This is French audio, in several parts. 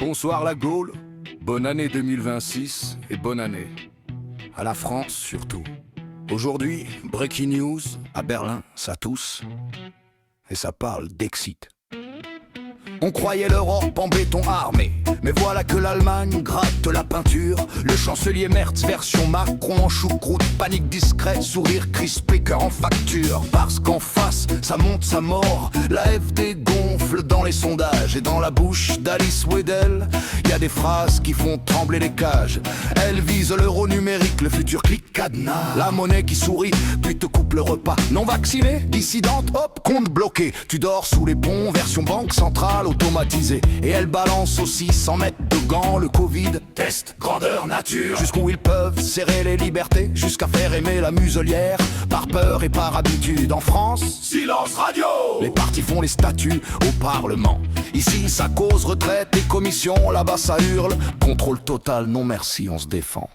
Bonsoir la Gaule, bonne année 2026 et bonne année à la France surtout. Aujourd'hui, breaking news, à Berlin, ça tousse et ça parle d'exit. On croyait l'Europe en béton armé, mais voilà que l'Allemagne gratte la peinture. Le chancelier Merz version Macron en choucroute, panique discrète, sourire crispé, cœur en facture. Parce qu'en face, ça monte sa mort, la FD gonfle dans les sondages. Et dans la bouche d'Alice Weidel, y a des phrases qui font trembler les cages. Elle vise l'euro numérique, le futur clic cadenas. La monnaie qui sourit, puis te coupe le repas. Non vacciné, dissidente, hop, compte bloqué. Tu dors sous les ponts, version banque centrale automatisée. Et elle balance aussi 100 mètres de gants. Le Covid test grandeur nature. Jusqu'où ils peuvent serrer les libertés, jusqu'à faire aimer la muselière. Par peur et par habitude. En France, silence radio. Les partis font les statuts au Parlement. Ici ça cause retraite et commission. Là-bas ça hurle, contrôle total, non merci, on se défend.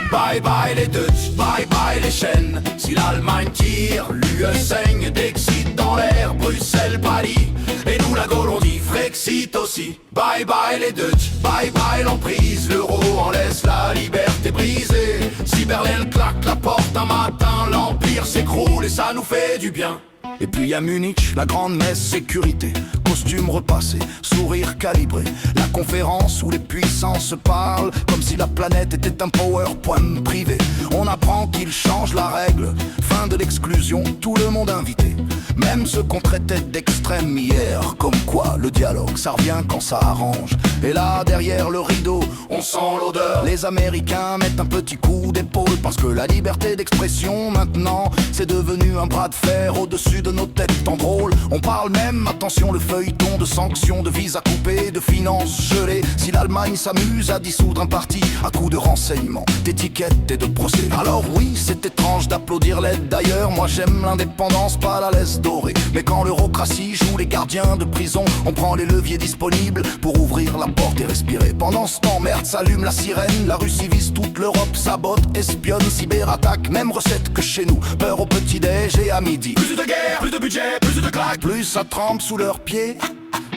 Bye bye les Dutch, bye bye les chaînes. Si l'Allemagne tire, l'UE saigne. D'exit dans l'air, Bruxelles pâlit. Et nous la Gaule on dit Frexit aussi. Bye bye les Dutch, bye bye l'emprise. L'euro en laisse la liberté brisée. Si Berlin claque la porte un matin, l'empire s'écroule et ça nous fait du bien. Et puis à Munich, la grande messe sécurité. Costume repassé, sourire calibré. La conférence où les puissants se parlent comme si la planète était un PowerPoint privé. On apprend qu'ils changent la règle. Fin de l'exclusion, tout le monde invité. Même ceux qu'on traitait d'extrême hier. Comme quoi, le dialogue, ça revient quand ça arrange. Et là, derrière le rideau, on sent l'odeur. Les Américains mettent un petit coup d'épaule. Parce que la liberté d'expression, maintenant, c'est devenu un bras de fer au-dessus de nos têtes en drôle. On parle même, attention, le feuilleton de sanctions, de visas coupés, de finances gelées. Si l'Allemagne s'amuse à dissoudre un parti à coups de renseignements, d'étiquettes et de procès. Alors oui, c'est étrange d'applaudir l'aide d'ailleurs. Moi j'aime l'indépendance, pas la laisse dorée. Mais quand l'eurocratie joue les gardiens de prison, on prend les leviers disponibles pour ouvrir la porte et respirer. Pendant ce temps, merde, s'allume la sirène. La Russie vise toute l'Europe, sabote, espionne, cyberattaque. Même recette que chez nous, peur au petit-déj et à midi. Plus de guerre, plus de budget, plus de claques. Plus ça trempe sous leurs pieds,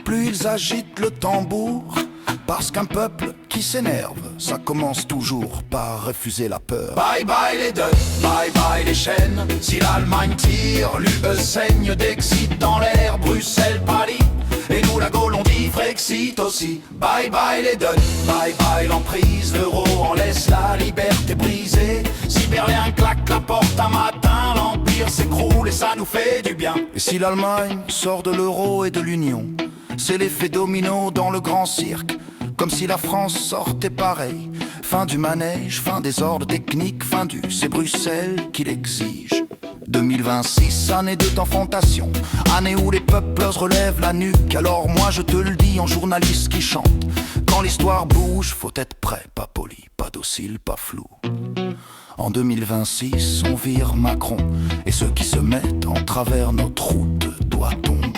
plus ils agitent le tambour. Parce qu'un peuple qui s'énerve, ça commence toujours par refuser la peur. Bye bye les deuils, bye bye les chaînes. Si l'Allemagne tire, l'UE saigne. D'exit dans l'air, Bruxelles pâlit. Et nous la Gaule on dit Frexit aussi. Bye bye les deuils, bye bye l'emprise. L'euro en laisse la liberté brisée. Si Berlin claque la porte un matin, l'empire s'écroule et ça nous fait du bien. Et si l'Allemagne sort de l'euro et de l'Union, c'est l'effet domino dans le grand cirque. Comme si la France sortait pareil. Fin du manège, fin des ordres techniques, fin du c'est Bruxelles qui l'exige. 2026, année de confrontation, année où les peuples relèvent la nuque. Alors moi je te le dis en journaliste qui chante, quand l'histoire bouge, faut être prêt, pas poli, pas docile, pas flou. En 2026, on vire Macron, et ceux qui se mettent en travers notre route, doit-on